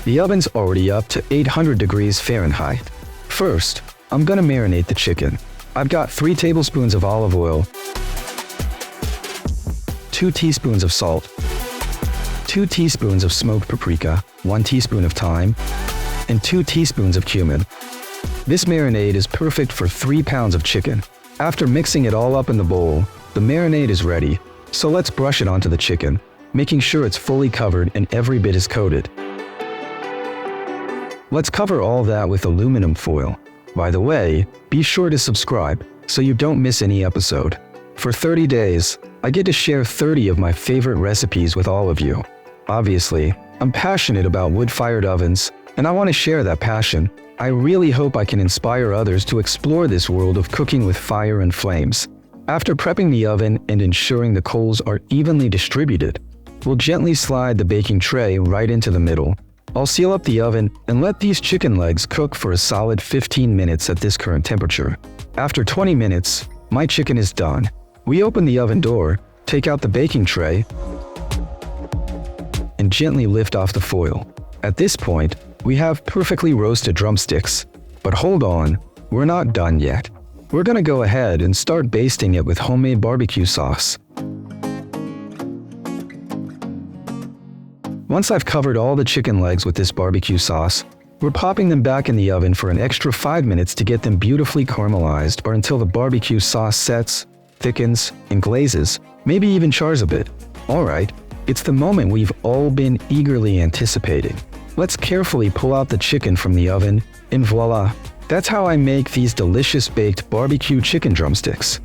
The oven's already up to 800 degrees Fahrenheit. First, I'm gonna marinate the chicken. I've got 3 tablespoons of olive oil, 2 teaspoons of salt, 2 teaspoons of smoked paprika, 1 teaspoon of thyme, and 2 teaspoons of cumin. This marinade is perfect for 3 pounds of chicken. After mixing it all up in the bowl, the marinade is ready, so let's brush it onto the chicken, making sure it's fully covered and every bit is coated. Let's cover all that with aluminum foil. By the way, be sure to subscribe so you don't miss any episode. For 30 days, I get to share 30 of my favorite recipes with all of you. Obviously, I'm passionate about wood-fired ovens, and I want to share that passion. I really hope I can inspire others to explore this world of cooking with fire and flames. After prepping the oven and ensuring the coals are evenly distributed, we'll gently slide the baking tray right into the middle. I'll seal up the oven and let these chicken legs cook for a solid 15 minutes at this current temperature. After 20 minutes, my chicken is done. We open the oven door, take out the baking tray, and gently lift off the foil. At this point, we have perfectly roasted drumsticks. But hold on, we're not done yet. We're gonna go ahead and start basting it with homemade barbecue sauce. Once I've covered all the chicken legs with this barbecue sauce, we're popping them back in the oven for an extra 5 minutes to get them beautifully caramelized or until the barbecue sauce sets, thickens, and glazes, maybe even chars a bit. Alright, it's the moment we've all been eagerly anticipating. Let's carefully pull out the chicken from the oven, and voila! That's how I make these delicious baked barbecue chicken drumsticks.